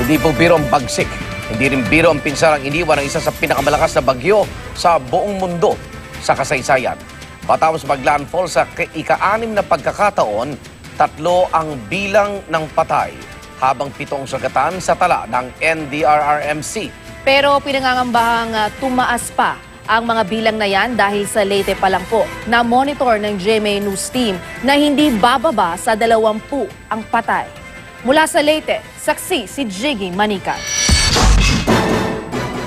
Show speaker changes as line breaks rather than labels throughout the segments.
Hindi po biro ang bagsik. Hindi rin biro ang pinsarang iniwan ng isa sa pinakamalakas na bagyo sa buong mundo sa kasaysayan. Matapos mag-landfall sa ika-6 na pagkakataon, 3 ang bilang ng patay, habang 7 sagatan sa tala ng NDRRMC.
Pero pinangangambahang tumaas pa ang mga bilang na yan dahil sa Leyte pa lang po na monitor ng GMA News Team na hindi bababa sa 20 ang patay. Mula sa Leyte, saksi si Jiggy Manica.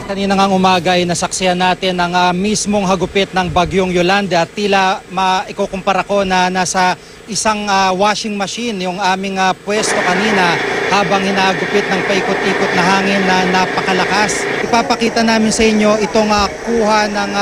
Kanina ngang umaga ay nasaksihan natin ang mismong hagupit ng bagyong Yolanda at tila maikukumpara ko na nasa isang washing machine yung aming pwesto kanina habang hinagupit ng paikot-ikot na hangin na napakalakas. Ipapakita namin sa inyo itong kuha ng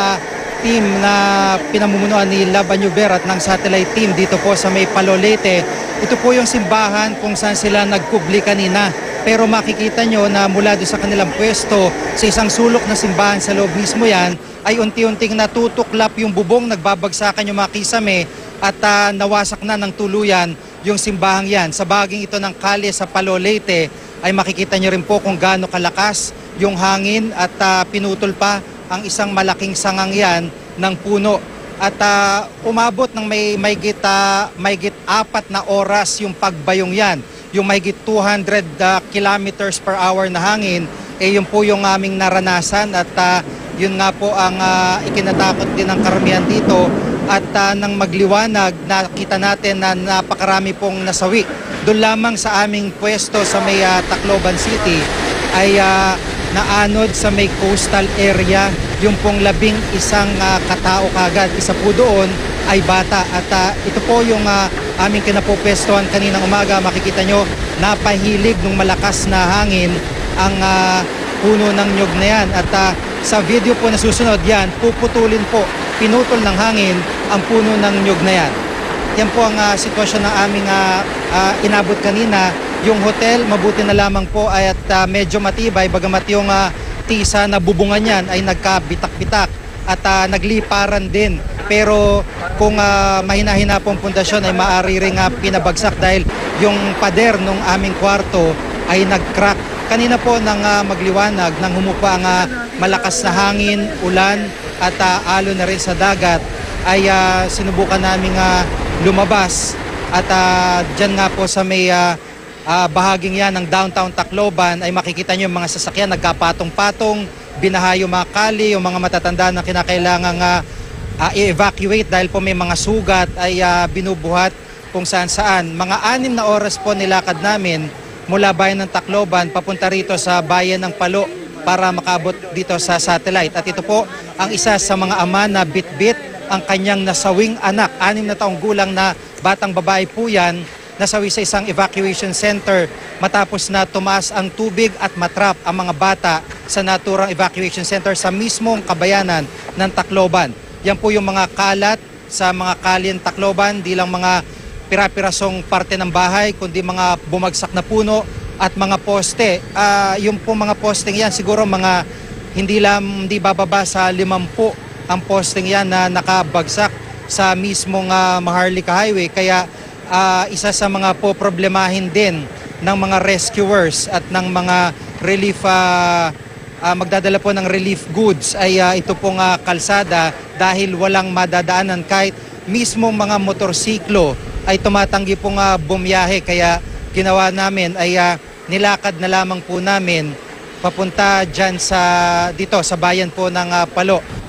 team na pinamumunuan ni Laban Yuber at ng satellite team dito po sa may Leyte. Ito po yung simbahan kung saan sila nagkubli kanina. Pero makikita nyo na mula doon sa kanilang pwesto, sa isang sulok na simbahan sa loob mismo yan, ay unti-unting natutuklap yung bubong, nagbabagsakan yung mga kisame at nawasak na ng tuluyan yung simbahang yan. Sa baging ito ng kalye sa Leyte, ay makikita nyo rin po kung gaano kalakas yung hangin at pinutol pa ang isang malaking sangang yan ng puno. At umabot ng may git 4 na oras yung pagbayong yan. Yung mahigit 200 kilometers per hour na hangin, yun po yung aming naranasan at yun nga po ang ikinatakot din ng karamihan dito. At nang magliwanag, nakita natin na napakarami pong nasawi. Doon lamang sa aming pwesto sa may Tacloban City ay naanod sa may coastal area yung pong 11 katao kagad. Isa po doon ay bata at ito po yung aming kinapopwestohan kaninang umaga. Makikita nyo, napahilig ng malakas na hangin ang puno ng nyug na yan. At sa video po na susunod yan, puputulin po, pinutol ng hangin ang puno ng nyug na yan. Yan po ang sitwasyon ng aming inabot kanina. Yung hotel, mabuti na lamang po ay at medyo matibay, bagamat yung tisa na bubungan yan ay nagkabitak-bitak at nagliparan din. Pero kung mahina-hina pong pundasyon ay maaari ring pinabagsak dahil yung pader ng aming kwarto ay nag-crack. Kanina po nang magliwanag, nang humupa ang malakas na hangin, ulan at alon na rin sa dagat, ay sinubukan naming lumabas. At dyan nga po sa may bahaging yan ng downtown Tacloban ay makikita nyo yung mga sasakyan nagkapatong-patong, binaha yung mga kali, yung mga matatanda na kinakailangang i-evacuate dahil po may mga sugat ay binubuhat kung saan-saan. Mga 6 na oras po nilakad namin mula bayan ng Tacloban papunta rito sa bayan ng Palo para makabot dito sa satellite. At ito po ang isa sa mga ama na bit-bit ang kanyang nasawing anak. 6 na taong gulang na batang babae po yan, nasawi sa isang evacuation center matapos na tumaas ang tubig at matrap ang mga bata sa naturang evacuation center sa mismong kabayanan ng Tacloban. Yan po yung mga kalat sa mga kalyen Tacloban, di lang mga pira-pirasong parte ng bahay, kundi mga bumagsak na puno at mga poste. Yung po mga posting yan, siguro mga hindi bababa sa 50 ang posting yan na nakabagsak sa mismong Maharlika Highway. Kaya isa sa mga poproblemahin din ng mga rescuers at ng mga relief magdadala po ng relief goods ay ito pong kalsada dahil walang madadaanan kahit mismo mga motorsiklo ay tumatanggi pong bumiyahe. Kaya ginawa namin ay nilakad na lamang po namin papunta dyan dito sa bayan po ng Palo.